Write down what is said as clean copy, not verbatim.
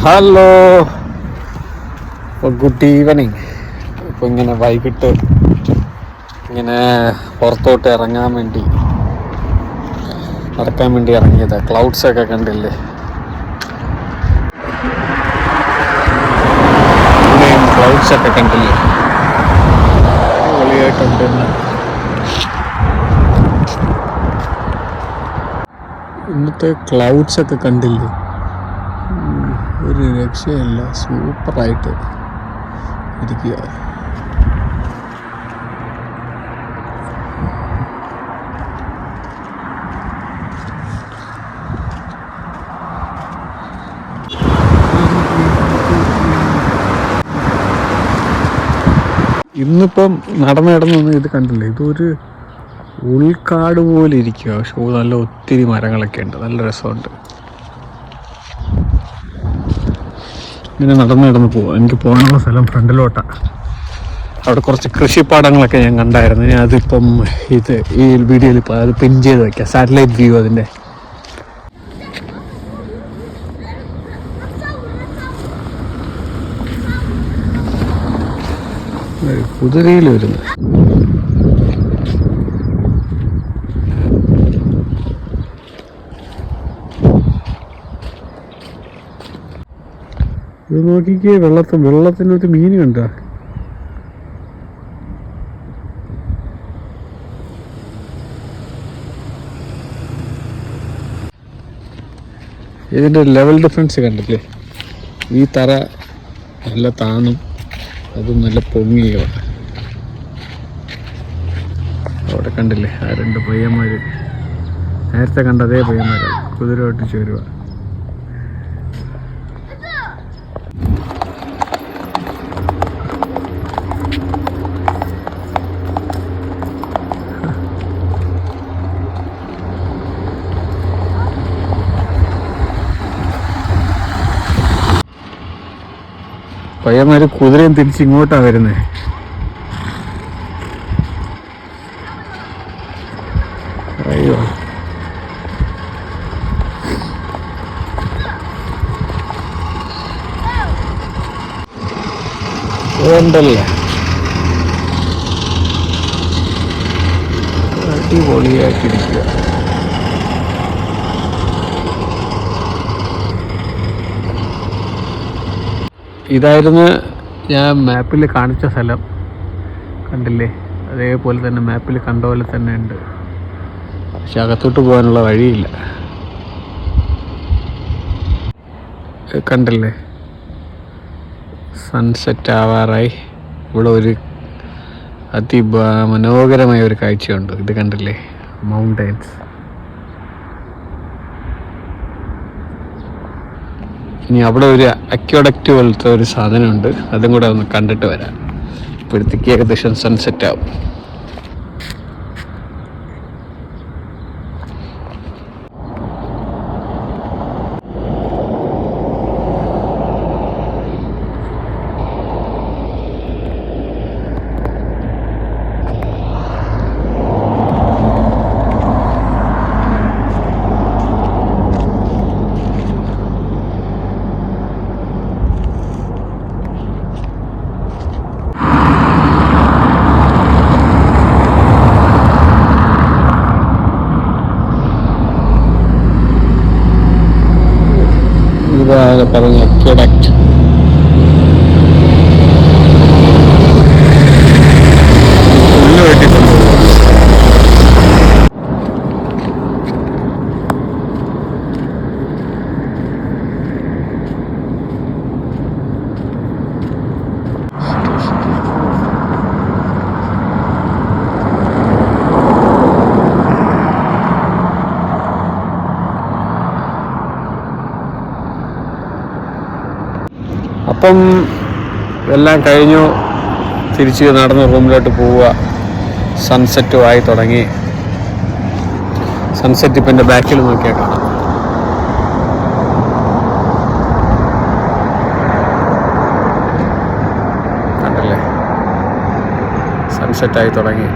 Hello, good evening. ഇപ്പോൾ ഇങ്ങനെ വൈകിട്ട് ഇങ്ങനെ പുറത്തോട്ട് ഇറങ്ങാൻ വേണ്ടി നടക്കാൻ വേണ്ടി ഇറങ്ങിയതാണ്. ക്ലൗഡ്സൊക്കെ കണ്ടില്ലേ? ഇവിടെയും ക്ലൗഡ്സൊക്കെ കണ്ടില്ലേ? പൊളിയായിട്ടുണ്ട്. ഇന്നത്തെ ക്ലൗഡ്സൊക്കെ കണ്ടില്ലേ? ഒരു രക്ഷയല്ല, സൂപ്പറായിട്ട് ഇരിക്കുക. ഇന്നിപ്പം നടന്നൊന്നും ഇത് കണ്ടില്ലേ? ഇതൊരു ഉൾക്കാട് പോലെ ഇരിക്കുക. പക്ഷെ നല്ല ഒത്തിരി മരങ്ങളൊക്കെ ഉണ്ട്, നല്ല രസമുണ്ട്. ഇങ്ങനെ നടന്ന് പോവാം. എനിക്ക് പോകാനുള്ള സ്ഥലം ഫ്രണ്ടിലോട്ടാണ്. അവിടെ കുറച്ച് കൃഷിപ്പാടങ്ങളൊക്കെ ഞാൻ കണ്ടായിരുന്നു. ഞാൻ അതിപ്പം ഈ വീഡിയോയിൽ ഇപ്പോൾ അത് പിൻ ചെയ്ത് വയ്ക്കാം, സാറ്റലൈറ്റ് വ്യൂ അതിൻ്റെ. കുതിരയിൽ വരുന്നു. ഇത് നോക്കിക്കേ, വെള്ളത്തിനൊരു മീൻ കണ്ട. ഇതിൻ്റെ ലെവൽ ഡിഫറൻസ് കണ്ടില്ലേ? ഈ തറ നല്ല താന്നും അതും നല്ല പൊങ്ങിയാണ്. അവിടെ കണ്ടില്ലേ ആ രണ്ട് പയ്യന്മാർ? നേരത്തെ കണ്ട അതേ പയ്യന്മാരാണ്, കുതിര ഓട്ടിച്ച് വരുക. പയ്യന്മാര് കുതിരയും തിരിച്ചിങ്ങോട്ടാ വരുന്നത്. അയ്യോ, ഉണ്ടല്ലേ, അടിപൊളിയായിട്ടിരിക്കുക. ഇതായിരുന്നു ഞാൻ മാപ്പിൽ കാണിച്ച സ്ഥലം. കണ്ടില്ലേ? അതേപോലെ തന്നെ മാപ്പിൽ കണ്ട പോലെ തന്നെ ഉണ്ട്. പക്ഷെ അകത്തോട്ട് പോകാനുള്ള വഴിയില്ല. കണ്ടില്ലേ? സൺസെറ്റ് ആവാറായി. ഇവിടെ ഒരു മനോഹരമായ ഒരു കാഴ്ചയുണ്ട്. ഇത് കണ്ടില്ലേ? മൗണ്ടൻസ്. ഇനി അവിടെ ഒരു അക്വഡക്റ്റ് പോലത്തെ ഒരു സാധനമുണ്ട്, അതും കൂടെ ഒന്ന് കണ്ടിട്ട് വരാം. ഇപ്പോഴത്തേക്ക് ഏകദേശം സൺസെറ്റ് ആവും. പറഞ്ഞ അക്വഡക്റ്റ്. അപ്പം എല്ലാം കഴിഞ്ഞു, തിരിച്ച് നടന്ന് റൂമിലോട്ട് പോവുക. സൺസെറ്റും ആയി തുടങ്ങി. സൺസെറ്റ് ഇപ്പം എൻ്റെ ബാക്കിൽ നോക്കിയാൽ കാണാം. കണ്ടല്ലേ? സൺസെറ്റായി തുടങ്ങി.